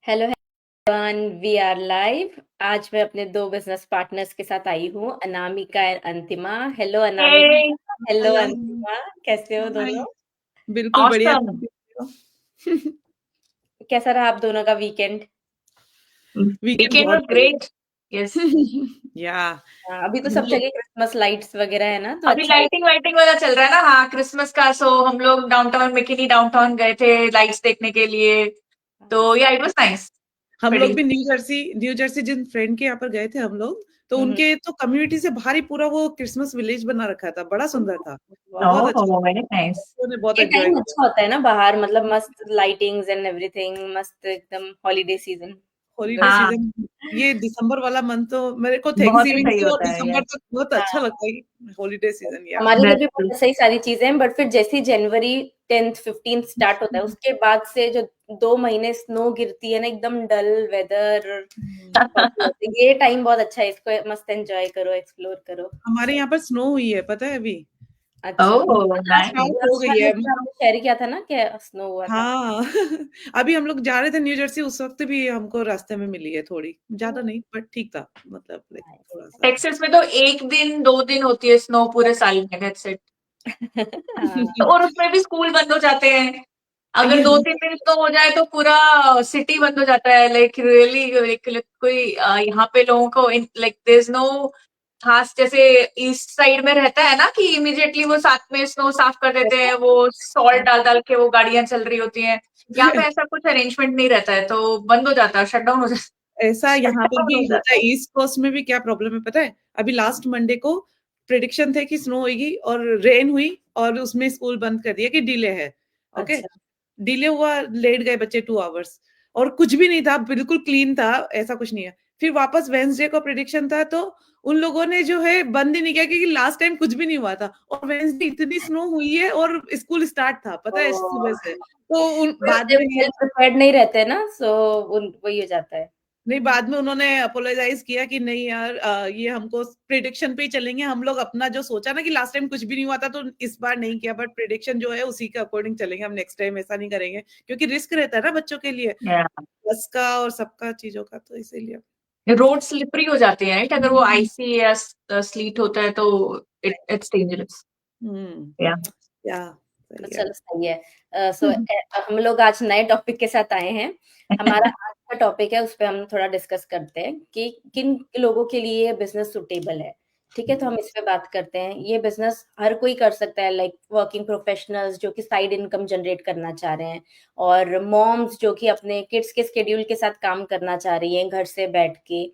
Hello everyone, we are live. आज मैं अपने दो बिजनेस पार्टनर्स के साथ आई हूँ, Anamika and Antima. Hello Hey, Anamika, hello hello. अंतिमा। कैसे हो हाय। दोनों? बिल्कुल बढ़िया। ऑसम। कैसा रहा आप दोनों का वीकेंड? वीकेंड वीकेंड बहुत वाज बढ़िया। ग्रेट। यस। या अभी तो हम सब लोग जगह क्रिसमस लाइट्स वगैरह है ना, तो अभी अच्छा लाइटिंग वाइटिंग वाला चल रहा है ना, हाँ, क्रिसमस का। सो हम लोग डाउनटाउन मैकिनी डाउनटाउन गए थे लाइट्स देखने के लिए। तो लगा। या इट वाज नाइस। हाँ, प्रीटी। हाँ। हम्म। सही। हम्म। हम्म। न्यू जर्सी जिन फ्रेंड के यहाँ पर गए थे हम लोग, तो हम्म। उनके तो कम्युनिटी से बाहर ही पूरा वो क्रिसमस विलेज बना रखा था, बड़ा सुंदर था। बहुत अच्छा। ओह, वेरी नाइस। उन्होंने बहुत ये एंजॉय टाइम किया। अच्छा होता है ना बाहर, मतलब मस्त लाइटिंग्स एंड एवरीथिंग, मस्त एकदम हॉलीडे सीजन। हॉलीडे हाँ। सीजन। ये दिसंबर वाला मंथ तो मेरे को बहुत ही थैंक्सगिविंग सही से और होता है, दिसंबर यस। तक बहुत अच्छा हाँ। लगता है। हॉलीडे सीजन या हमारे इधर भी दैट्स ट्रू। बहुत सही सारी चीजें हैं, बट फिर जैसे ही जनवरी 10th 15th स्टार्ट होता है, उसके बाद से जो 2 महीने स्नो गिरती है ना, एकदम डल वेदर। ये टाइम बहुत अच्छा है, इसको मस्त एंजॉय करो, एक्सप्लोर करो। हमारे यहाँ पर स्नो हुई है, पता है अभी। अच्छा। मतलब ओह, स्टार्ट नाइस। हो लास्ट गई टाइम है मुझे आपने शेयर किया था ना कि स्नो हुआ था। हाँ। अभी हम लोग जा रहे थे न्यू जर्सी, उस वक्त भी हमको रास्ते में मिली है थोड़ी, ज्यादा नहीं बट ठीक था। मतलब like, नाइस। थोड़ा सा। टेक्सास में तो एक दिन 2 दिन होती है स्नो पूरे साल में, दैट्स इट। हाँ। और उसमें भी स्कूल बंद हो जाते हैं। ये अगर दो तीन दिन स्नो हो जाए तो पूरा सिटी बंद हो जाता है, लाइक रियली। कोई यहाँ पे लोगों को लाइक देयर इज नो खास, जैसे ईस्ट साइड में रहता है ना कि इमीडिएटली वो साथ में स्नो साफ कर देते हैं, वो सॉल्ट डाल डाल के वो गाड़ियां चल रही होती हैं। यहाँ पे ऐसा कुछ अरेंजमेंट नहीं रहता है, तो बंद हो जाता है, शट डाउन हो जाता ऐसा है, शट यहाँ पर डाउन भी हो होता है। जाता है। ईस्ट कोस्ट में भी क्या प्रॉब्लम है पता है। अभी लास्ट मंडे को प्रिडिक्शन थे कि स्नो होगी और रेन हुई, और उसमें स्कूल बंद कर दिया कि डिले है। ओके। अच्छा। डिले हुआ, लेट गए बच्चे 2 आवर्स। और कुछ भी नहीं था, बिल्कुल क्लीन था, ऐसा कुछ नहीं है। फिर वापस वेंसडे को प्रिडिक्शन था, तो उन लोगों ने जो है बंद ही नहीं किया, क्योंकि लास्ट टाइम कुछ भी नहीं हुआ था। और वेंसडे इतनी स्नो हुई है और स्कूल स्टार्ट था, पता है, सुबह से। तो उन बाद में वेल प्रिपेयर्ड नहीं रहते ना, सो वही हो जाता है। नहीं, बाद में उन्होंने अपोलोजाइज किया कि नहीं यार, ये हमको प्रिडिक्शन पे ही चलेंगे हम लोग। अपना जो सोचा ना कि लास्ट टाइम कुछ भी नहीं हुआ था, तो इस बार नहीं किया, बट प्रिडिक्शन जो है उसी के अकॉर्डिंग चलेंगे हम। नेक्स्ट टाइम ऐसा नहीं करेंगे, क्योंकि रिस्क रहता है ना बच्चों के लिए, बस का और सबका चीजों का, तो इसीलिए। रोड स्लिपरी हो जाते हैं, राइट? अगर वो आईसी या स्लीट होता है तो इट्स डेंजरस। हम्म। या या सही है। चलो सही है। सो हम लोग आज नए टॉपिक के साथ आए हैं। हमारा आज का टॉपिक है, उस पे हम थोड़ा डिस्कस करते हैं कि किन लोगों के लिए ये बिजनेस सुटेबल है। ठीक है, तो हम इस पे बात करते हैं। ये बिजनेस हर कोई कर सकता है, लाइक वर्किंग प्रोफेशनल्स जो कि साइड इनकम जनरेट करना चाह रहे हैं, और मॉम्स जो कि अपने किड्स के स्केड्यूल के साथ काम करना चाह रही हैं घर से बैठ के,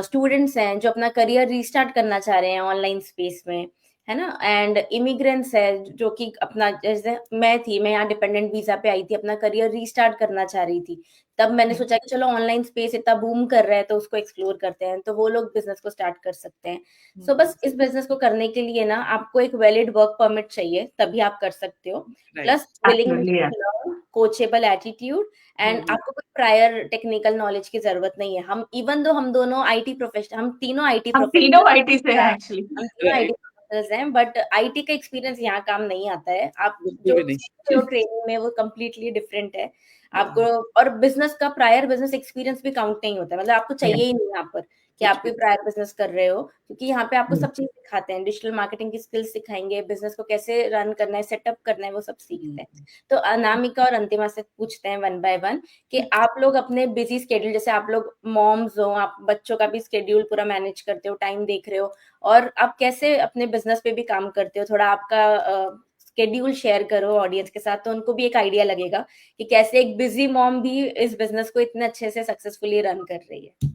स्टूडेंट्स हैं जो अपना करियर रीस्टार्ट करना चाह रहे हैं ऑनलाइन स्पेस में, है ना, एंड इमिग्रेंट्स है जो कि अपना, जैसे मैं यहाँ डिपेंडेंट वीजा पे आई थी, अपना करियर रीस्टार्ट करना चाह रही थी। तब मैंने सोचा कि चलो ऑनलाइन स्पेस इतना बूम कर रहा है तो उसको एक्सप्लोर करते हैं, तो वो लोग बिजनेस को स्टार्ट कर सकते हैं। सो बस इस बिजनेस को करने के लिए ना आपको एक वैलिड वर्क परमिट चाहिए, तभी आप कर सकते हो। Right. Plus willingness absolutely. To learn, coachable attitude, and आपको कोई प्रायर टेक्निकल नॉलेज की जरूरत नहीं है। हम इवन दो हम दोनों आईटी प्रोफेशनल, हम तीनों आईटी हम तीनों प्रोफेशनल, आईटी से हैं एक्चुअली। हम तीनों आईटी राइट। प्रोफेशनल्स हैं, बट आईटी का एक्सपीरियंस यहाँ काम नहीं आता है। आप बिल्कुल जो भी सीख रहे नहीं। हो ट्रेनिंग में वो कम्प्लीटली डिफरेंट है आपको। या और बिजनेस का प्रायर बिजनेस एक्सपीरियंस भी काउंट नहीं होता है, मतलब आपको चाहिए ही नहीं यहाँ पर कि कुछ आप कोई भी। प्रायर बिजनेस कर रहे हो, क्योंकि यहाँ पे आपको सब चीज सिखाते हैं। डिजिटल मार्केटिंग की स्किल्स सिखाएंगे, बिजनेस को कैसे रन करना है, सेटअप करना है, वो सब सीखते हैं। तो अनामिका और अंतिमा से पूछते हैं वन बाय वन कि आप लोग अपने बिजी स्केड्यूल, जैसे आप लोग मॉम्स हो, आप बच्चों का भी स्केड्यूल पूरा मैनेज करते हो, टाइम देख रहे हो, और आप कैसे अपने बिजनेस पे भी काम करते हो, थोड़ा आपका स्केड्यूल शेयर करो ऑडियंस के साथ, तो उनको भी एक आइडिया लगेगा कि कैसे एक बिजी मॉम भी इस बिजनेस को इतने अच्छे से सक्सेसफुली रन कर रही है।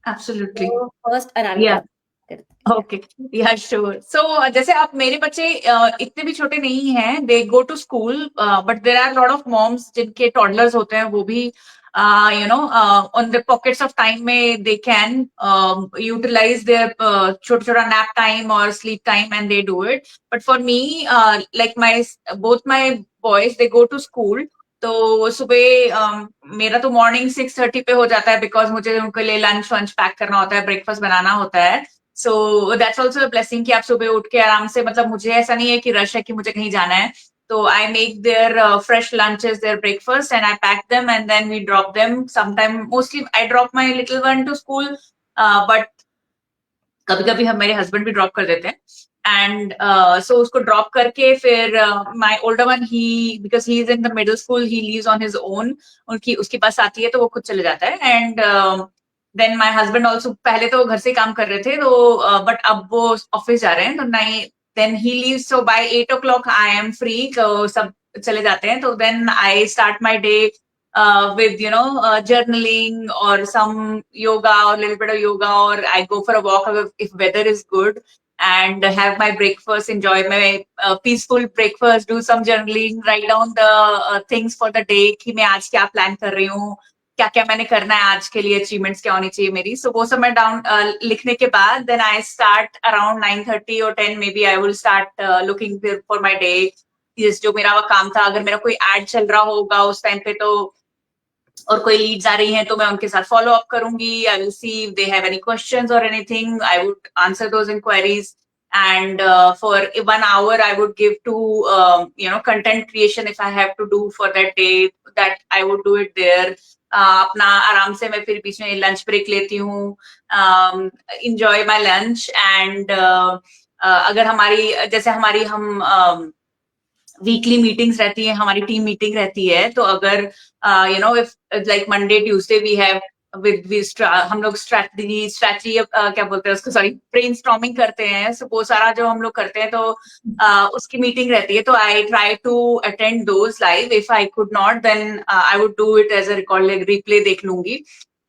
एब्सोल्युटली। तो फर्स्ट या अनामिका करती है। ओके। या श्योर। सो जैसे आप, मेरे बच्चे इतने भी छोटे नहीं हैं, they go to school, but there are lot of moms जिनके टॉडलर्स होते हैं, वो भी on the pockets of time में दे कैन यूटिलाइज देयर छोटा छोटा नैप टाइम और sleep time, and they do it. But for me, like my both my boys they go to school. तो सुबह मेरा तो मॉर्निंग 6:30 पे हो जाता है, बिकॉज मुझे उनके लिए लंच वंच पैक करना होता है, ब्रेकफास्ट बनाना होता है। सो दैट्स ऑल्सो ब्लेसिंग कि आप सुबह उठ के आराम से, मतलब मुझे ऐसा नहीं है कि रश है कि मुझे कहीं जाना है, So I make their fresh lunches, their breakfast, and I pack them, and then we drop them. Sometime, mostly I drop my little one to school, but कभी कभी हम मेरे हस्बैंड भी ड्रॉप कर देते हैं. एंड सो उसको drop करके फिर my older one, he because he is in the middle school, he leaves on his own. उनकी उसकी बस आती है तो वो खुद चले जाता है. And then my husband also, पहले तो वो घर से ही काम कर रहे थे तो बट अब वो ऑफिस जा रहे हैं तो नहीं, then he leaves. So by 8 o'clock I am free, तो सब चले जाते हैं. तो then I start my day with journaling or some yoga or a little bit of yoga, or I go for a walk if weather is good, and have my breakfast, enjoy my peaceful breakfast, do some journaling, write down the things for the day कि मैं आज क्या plan कर रही हूँ, क्या क्या मैंने करना है आज के लिए, achievements क्या होनी चाहिए मेरी. So वो सब मैं down लिखने के बाद then I start around 9:30 or 10 maybe I will start looking for my day. जो मेरा वो काम था, अगर मेरा कोई ad चल रहा होगा उस टाइम पे तो, और कोई लीड्स आ रही हैं तो मैं उनके साथ फॉलो अप करूंगी. I will see if they have any questions और anything, I would answer those inquiries. And for 1 hour I would give to content creation if I have to do for that day, that I would do it there. अपना आराम से मैं फिर बीच में lunch break लेती हूँ, enjoy my lunch. And अगर हमारी जैसे हमारी हम वीकली मीटिंग्स रहती है, हमारी टीम मीटिंग रहती है, तो अगर if like Monday Tuesday we have हम लोग स्ट्रैटेजी क्या बोलते हैं उसको, सॉरी, ब्रेनस्टॉर्मिंग करते हैं. सो वो सारा जो हम लोग करते हैं तो उसकी मीटिंग रहती है, तो I try to attend those live. If I could not then I would do it as a record, replay देख लूंगी.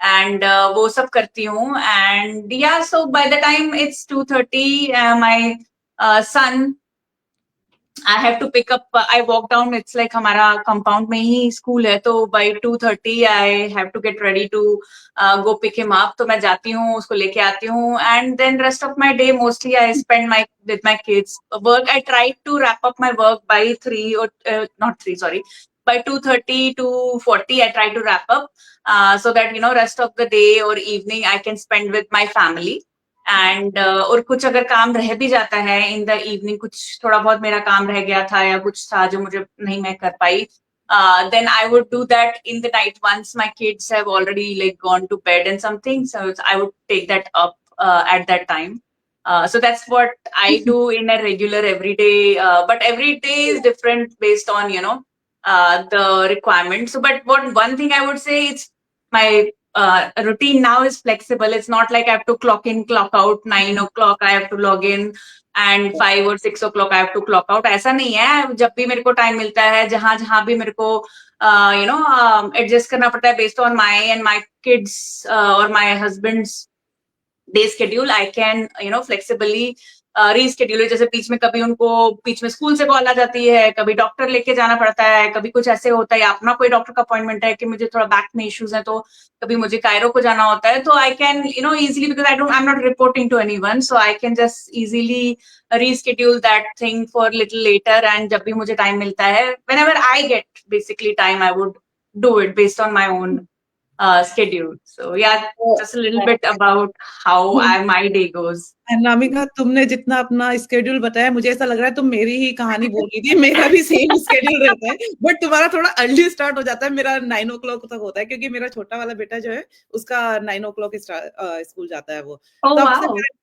एंड वो सब करती हूँ. एंड या so by the time it's 2:30, my son I have to pick up, I walk down, it's like हमारा compound में ही school है, तो by 2:30 I have to get ready to go pick him up. तो मैं जाती हूँ, उसको लेके आती हूँ, and then rest of my day mostly I spend with my kids. Work, I try to wrap up my work by 3 or not 3, sorry, by 2:30 to 2:40 I try to wrap up, so that rest of the day or evening I can spend with my family. And और कुछ अगर काम रह भी जाता है in the evening, कुछ थोड़ा बहुत मेरा काम रह गया था या कुछ था जो मुझे नहीं मैं कर पाई, then I would do that in the night once my kids have already like gone to bed and something, so I would take that up at that time. So that's what I do in a regular everyday, but every day is different based on the requirements. So but one thing I would say, it's my routine now is flexible. It's not like I have to clock in, clock out, 9 o'clock I have to log in and 5 or 6 o'clock I have to clock out. ऐसा नहीं है. जब भी मेरे को time मिलता है, जहां भी मेरे को एडजस्ट करना पड़ता है based on my and my kids or my husband's day schedule, I can flexibly reschedule. जैसे बीच में कभी उनको बीच में स्कूल से कॉल आ जाती है, कभी डॉक्टर लेके जाना पड़ता है, कभी कुछ ऐसे होता है, अपना कोई डॉक्टर का अपॉइंटमेंट है कि मुझे थोड़ा बैक में इश्यूज है, तो कभी मुझे कायरो को जाना होता है, तो I can easily, because I am not reporting to anyone, so I can just easily reschedule that thing for little later. एंड जब भी मुझे टाइम मिलता है, whenever I get basically time, I would do it based on my own schedule. So yeah, just a little bit about how my day goes. नामिका, तुमने जितना अपना schedule बताया, मुझे ऐसा लग रहा है तुम मेरी ही कहानी बोल रही थी. मेरा भी सेम स्केड्यूल रहता है, बट तुम्हारा थोड़ा अर्ली स्टार्ट हो जाता है. मेरा 9 o'clock तक होता है, क्योंकि मेरा छोटा वाला बेटा जो है उसका 9 o'clock स्कूल जाता है वो. Oh, तब wow. से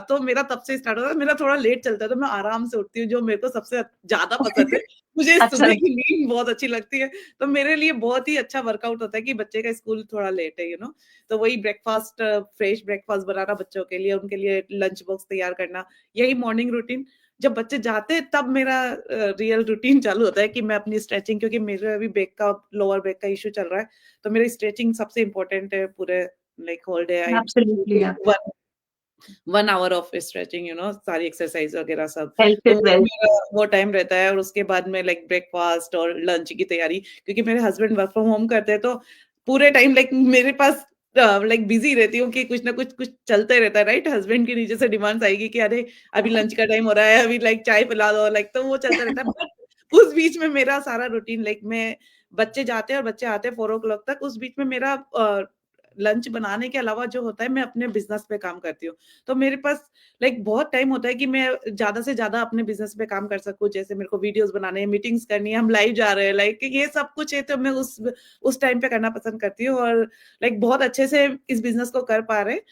तो मेरा तब से स्टार्ट होता है. मेरा थोड़ा लेट चलता है तो मैं आराम से उठती हूँ, जो मेरे को सबसे ज्यादा पसंद है. मुझे सुबह की नींद बहुत अच्छी लगती है, तो मेरे लिए बहुत ही अच्छा वर्कआउट होता है कि बच्चे का स्कूल थोड़ा लेट है, तो वही ब्रेकफास्ट, फ्रेश ब्रेकफास्ट बनाना बच्चों के लिए, उनके लिए लंच बॉक्स तैयार करना, यही मॉर्निंग रूटीन. जब बच्चे जाते हैं तब मेरा रियल रूटीन चालू होता है कि मैं अपनी स्ट्रेचिंग, क्योंकि मेरे अभी बैक का, लोअर बैक का इशू चल रहा है, तो मेरी स्ट्रेचिंग सबसे इम्पोर्टेंट है पूरे like whole day. Absolutely, yeah. 1 hour of stretching, सारी एक्सरसाइज वगैरह सब, Health तो is wealth. मेरा वो टाइम रहता है. और उसके बाद में लाइक ब्रेकफास्ट और लंच की तैयारी, क्योंकि मेरे हस्बैंड वर्क फ्रॉम होम करते हैं, तो पूरे टाइम लाइक मेरे पास लाइक बिजी रहती हूँ कि कुछ ना कुछ चलते रहता है, राइट. हस्बैंड की नीचे से डिमांड्स आएगी कि अरे अभी लंच का टाइम हो रहा है, अभी लाइक चाय पिला दो, लाइक, तो वो चलता रहता है. बट उस बीच में मेरा सारा रूटीन, लाइक मैं, बच्चे जाते हैं और बच्चे आते हैं 4 o'clock तक, उस बीच में मेरा लंच बनाने के अलावा जो होता है मैं अपने बिजनेस पे काम करती हूँ। तो मेरे पास लाइक बहुत टाइम होता है कि मैं ज्यादा से ज्यादा अपने बिजनेस पे काम कर सकूं। जैसे मेरे को वीडियोस बनाने हैं, मीटिंग्स करनी है, हम लाइव जा रहे हैं, लाइक ये सब कुछ है, तो मैं उस टाइम पे करना पसंद करती हूँ। और लाइक बहुत अच्छे से इस बिजनेस को कर पा रहे हैं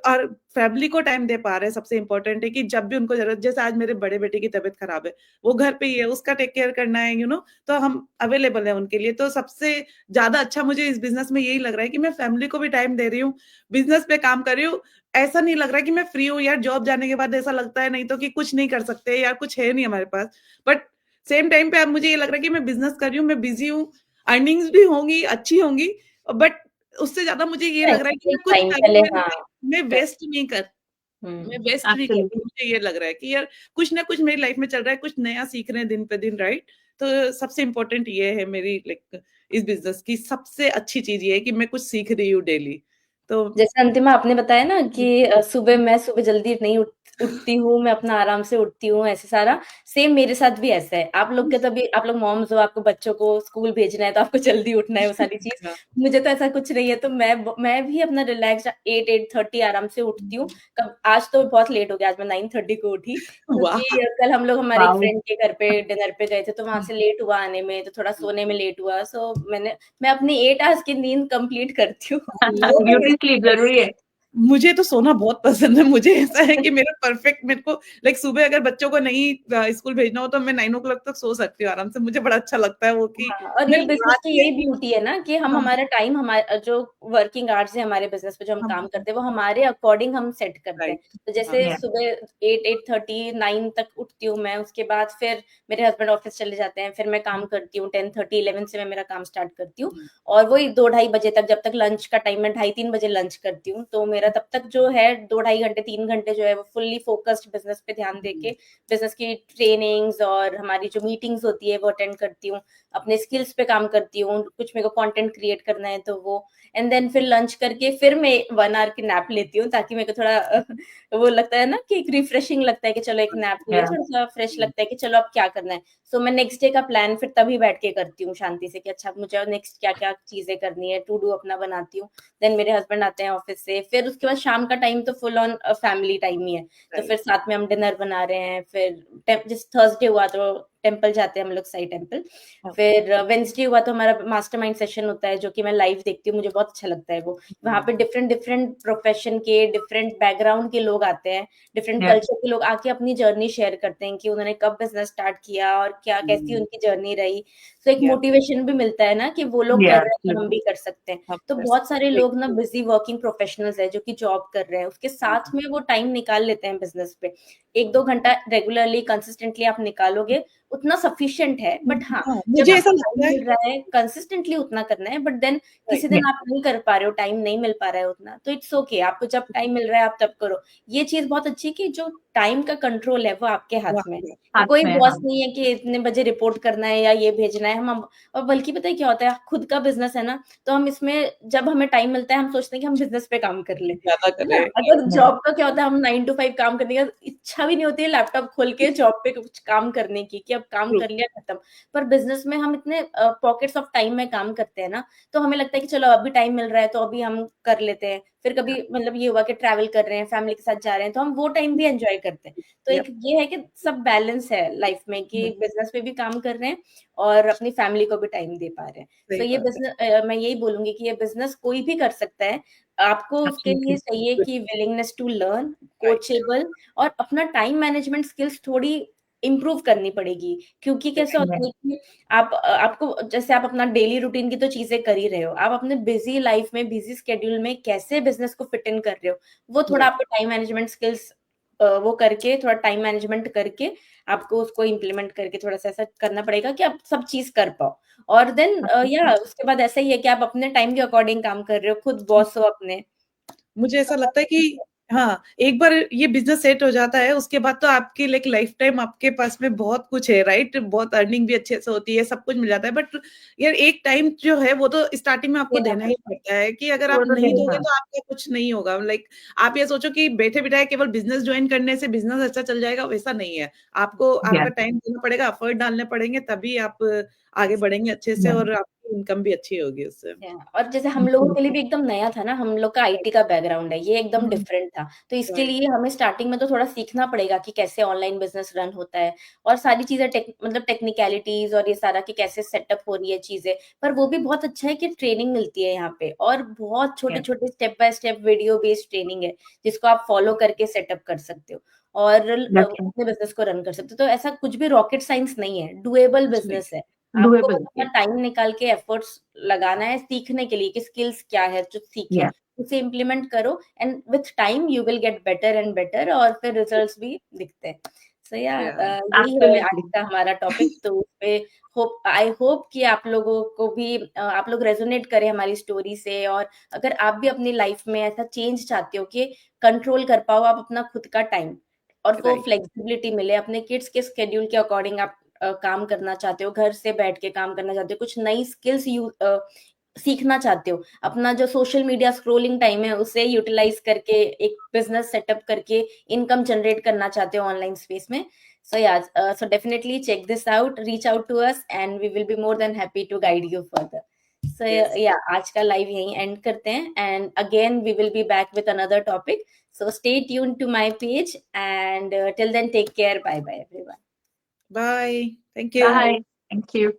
और फैमिली को टाइम दे पा रहे हैं। सबसे इंपॉर्टेंट है कि जब भी उनको जरूरत, जैसे आज मेरे बड़े बेटे की तबीयत खराब है, वो घर पे ही है, उसका टेक केयर करना है, तो हम अवेलेबल है उनके लिए। तो सबसे ज्यादा अच्छा मुझे इस बिजनेस में यही लग रहा है कि मैं फैमिली को भी टाइम दे रही हूँ, बिजनेस पे काम कर रही हूँ। ऐसा नहीं लग रहा कि मैं फ्री हूँ यार। जॉब जाने के बाद ऐसा लगता है नहीं तो कि कुछ नहीं कर सकते यार, कुछ है नहीं हमारे पास। बट सेम टाइम पे अब मुझे ये लग रहा है कि मैं बिजनेस कर रही हूँ, मैं बिजी हूँ, अर्निंग्स भी होंगी, अच्छी होंगी, बट उससे ज्यादा मुझे ये लग रहा है कि मैं एक कुछ टाइम टाइम पहले, में हाँ। मैं वेस्ट नहीं कर मैं वेस्ट नहीं कर रही। एब्सोल्युटली। मुझे ये लग रहा है कि यार कुछ ना कुछ मेरी लाइफ में चल रहा है, कुछ नया सीख रहे हैं दिन पे दिन, राइट। तो सबसे इम्पोर्टेंट ये है मेरी लाइक इस बिजनेस की सबसे अच्छी चीज ये है कि मैं कुछ सीख रही हूँ डेली। तो जैसे अंतिमा आपने बताया ना कि मैं सुबह जल्दी नहीं उठती हूँ, मैं अपना आराम से उठती हूँ, ऐसे सारा सेम मेरे साथ भी ऐसा है। आप लोग के तभी, आप लोग मॉम्स हो, आपको बच्चों को स्कूल भेजना है तो आपको जल्दी उठना है, वो सारी चीज। हाँ, मुझे तो ऐसा कुछ नहीं है, तो मैं भी अपना रिलैक्स 8-8:30 आराम से उठती हूँ। कब आज तो बहुत लेट हो गया, आज मैं 9:30 को उठी, वाह। क्योंकि कल हम लोग हमारे एक वाओ। फ्रेंड के घर पे डिनर पे गए थे, तो वहां से लेट हुआ आने में, तो थोड़ा सोने में लेट हुआ। सो मैं अपनी 8 आवर्स की नींद कंप्लीट करती हूँ। ब्यूटी स्लीप जरूरी है। मुझे तो सोना बहुत पसंद है। मुझे ऐसा है कि मेरा परफेक्ट, मेरे को लाइक सुबह अगर बच्चों को नहीं स्कूल भेजना हो तो मैं 9 o'clock तक सो सकती हूँ आराम से। मुझे बड़ा अच्छा लगता है वो कि हाँ, और ये मैं बिज़नेस रात की में। यही ब्यूटी है ना कि हम हाँ, हमारा टाइम, हमारा जो वर्किंग आवर्स है हमारे बिज़नेस पे जो हम हाँ, काम करते हैं, वो हमारे अकॉर्डिंग हम सेट करते हैं। राइट। तो हाँ, जैसे या सुबह 8-8:30 9 तक उठती हूँ मैं, उसके बाद फिर मेरे हस्बैंड ऑफिस चले जाते हैं, फिर मैं काम करती हूँ, 10:30 11 से मैं मेरा काम स्टार्ट करती हूँ, और वही 2 ढाई बजे तक, जब तक लंच का टाइम है, 2:30-3 बजे लंच करती हूँ। तो मेरा तब तक जो है 2 ढाई घंटे 3 घंटे जो है वो फुल्ली फोकस्ड बिज़नेस पे ध्यान देके, बिज़नेस की ट्रेनिंग्स और हमारी जो मीटिंग्स होती है वो अटेंड करती हूँ। अपने स्किल्स पे काम करती हूँ, कुछ मेरे को कंटेंट क्रिएट करना है तो वो, एंड देन फिर लंच करके फिर मैं 1 आवर की नैप लेती हूँ, ताकि मेरे को थोड़ा वो लगता है ना कि एक रिफ्रेशिंग लगता है कि चलो एक नैप लिया, या थोड़ा-सा फ्रेश लगता है कि चलो अब क्या करना है। सो मैं नेक्स्ट डे का प्लान फिर तभी बैठ के करती हूँ शांति से कि अच्छा मुझे नेक्स्ट क्या-क्या चीज़ें करनी है, टू डू अपना बनाती हूँ। देन मेरे हस्बैंड आते हैं ऑफिस से, फिर उसके बाद शाम का टाइम तो फुल ऑन फैमिली टाइम ही है। तो राइट। फिर साथ में हम डिनर बना रहे हैं, फिर जैसे थर्सडे हुआ तो टेम्पल जाते हैं हम लोग, साई टेम्पल। फिर वेडनेसडे हुआ तो हमारा मास्टरमाइंड सेशन होता है, जो कि मैं लाइव देखती हूँ, मुझे बहुत अच्छा लगता है वो। वहाँ पे डिफरेंट डिफरेंट प्रोफेशन के, डिफरेंट बैकग्राउंड के लोग आते हैं, डिफरेंट या कल्चर के लोग आके अपनी जर्नी शेयर करते हैं कि उन्होंने कब बिजनेस स्टार्ट किया और क्या कैसी उनकी जर्नी रही। तो एक या मोटिवेशन भी मिलता है ना कि वो लोग कर या रहे हैं तो हम भी कर सकते हैं। आप तो कर बहुत सारे सकते। लोग ना बिजी वर्किंग प्रोफेशनल्स है जो कि जॉब कर रहे हैं, उसके साथ में वो टाइम निकाल लेते हैं बिजनेस पे। 1-2 घंटा रेगुलरली कंसिस्टेंटली आप निकालोगे, उतना सफिशिएंट है। बट हाँ, हाँ, जब मुझे ऐसा आपको लगता टाइम है मिल रहा है कंसिस्टेंटली उतना करना है, बट देन किसी या दिन आप नहीं कर पा रहे हो, टाइम नहीं मिल पा रहा है उतना, तो इट्स ओके, आपको जब टाइम मिल रहा है आप तब करो। ये चीज बहुत अच्छी है कि जो टाइम का कंट्रोल है वो आपके हाथ में है, कि हाथ कोई में। बॉस हाँ नहीं है कि इतने बजे रिपोर्ट करना है या ये भेजना है। हम और बल्कि पता है क्या होता है, खुद का बिजनेस है ना, तो हम इसमें जब हमें टाइम मिलता है हम सोचते हैं कि हम बिजनेस पे काम कर लें, ज्यादा है ना। करे। अगर या जॉब का क्या होता है, हम 9 to 5 काम करने का इच्छा भी नहीं होती है लैपटॉप खोल के जॉब पे कुछ काम करने की, कि अब काम कर लिया खत्म। पर बिजनेस में हम इतने पॉकेट्स ऑफ टाइम में काम करते हैं ना, तो हमें लगता है कि चलो अभी टाइम मिल रहा है तो अभी हम कर लेते हैं। फिर कभी मतलब ये हुआ कि ट्रैवल कर रहे हैं, फैमिली के साथ जा रहे हैं, तो हम वो टाइम भी एंजॉय करते हैं। तो एक ये है कि सब बैलेंस है लाइफ में, कि बिजनेस पे भी काम कर रहे हैं और अपनी फैमिली को भी टाइम दे पा रहे हैं। सही तो ये बात है। बिजनेस, मैं यही बोलूंगी कि ये बिजनेस कोई भी कर सकता है। आपको उसके लिए एब्सोल्युटली। चाहिए कि willingness to learn, right. Coachable, और अपना टाइम मैनेजमेंट स्किल्स थोड़ी इम्प्रूव करनी पड़ेगी। क्योंकि कैसा होता है कि आपको जैसे आप अपना डेली रूटीन की तो चीजें कर ही रहे हो, आप अपने बिजी लाइफ में, बिजी स्केड्यूल में कैसे बिजनेस को फिट इन कर रहे हो, वो थोड़ा आपको टाइम मैनेजमेंट स्किल्स, वो करके, थोड़ा टाइम मैनेजमेंट करके आपको उसको इम्प्लीमेंट करके थोड़ा सा ऐसा करना पड़ेगा कि आप सब चीज कर पाओ। और देन या उसके बाद ऐसा ही है कि आप अपने टाइम के अकॉर्डिंग काम कर रहे हो, खुद बॉस हो अपने। मुझे ऐसा लगता है कि हाँ, एक बार ये बिजनेस सेट हो जाता है उसके बाद तो आपकी लाइफ टाइम आपके पास में बहुत कुछ है, राइट। बहुत अर्निंग भी अच्छे से होती है, सब कुछ मिल जाता है। बट यार एक टाइम जो है वो तो स्टार्टिंग में आपको देना देना ही पड़ेगा। पड़ता है कि अगर वो आप तो नहीं देना। दोगे हाँ तो आपका कुछ नहीं होगा। लाइक आप ये सोचो कि बैठे बिठाए केवल बिजनेस ज्वाइन करने से बिजनेस अच्छा चल जाएगा, वैसा नहीं है। आपको या आपका टाइम देना पड़ेगा, एफर्ट डालने पड़ेंगे, तभी आप आगे बढ़ेंगे अच्छे से या और आपकी इनकम भी अच्छी होगी उससे। और जैसे हम लोगों के लिए भी एकदम नया था ना, हम लोग का आईटी का बैकग्राउंड है, ये एकदम डिफरेंट था, तो इसके Right. लिए हमें स्टार्टिंग में तो थोड़ा सीखना पड़ेगा कि कैसे ऑनलाइन बिजनेस रन होता है और सारी चीजें मतलब टेक्निकलिटीज और ये सारा कि कैसे सेटअप हो रही है चीजें। पर वो भी बहुत अच्छा है कि ट्रेनिंग मिलती है यहाँ पे, और बहुत छोटे छोटे step by step video based training है जिसको आप फॉलो करके सेटअप कर सकते हो और अपने बिजनेस को रन कर सकते हो। तो ऐसा कुछ भी रॉकेट साइंस नहीं है, डुएबल बिजनेस है। आपको बस अपना टाइम निकाल के एफर्ट्स लगाना है सीखने के लिए कि स्किल्स क्या है जो सीखे, उसे इम्प्लीमेंट करो and with time you will get better and better, और फिर रिजल्ट्स भी दिखते हैं। सो यही है आज का हमारा टॉपिक। तो उस पे आई होप कि आप लोगों को भी आप लोग रेजोनेट करें हमारी स्टोरी से, और अगर आप भी अपनी लाइफ में ऐसा चेंज चाहते हो कि कंट्रोल कर पाओ आप अपना खुद का टाइम और वो फ्लेक्सिबिलिटी मिले, अपने किड्स के स्केड्यूल के अकॉर्डिंग आप काम करना चाहते हो, घर से बैठ के काम करना चाहते हो, कुछ नई स्किल्स सीखना चाहते हो, अपना जो सोशल मीडिया स्क्रोलिंग टाइम है उसे यूटिलाइज करके एक बिजनेस सेटअप करके इनकम जनरेट करना चाहते हो ऑनलाइन स्पेस में, so definitely check this out, reach out to us and we will be more than happy to guide you further. So आज का लाइव यहीं एंड करते हैं, and again we will be back with another topic, so stay tuned to my page and till then take care, bye bye everyone. Bye. Thank you. Bye. Thank you.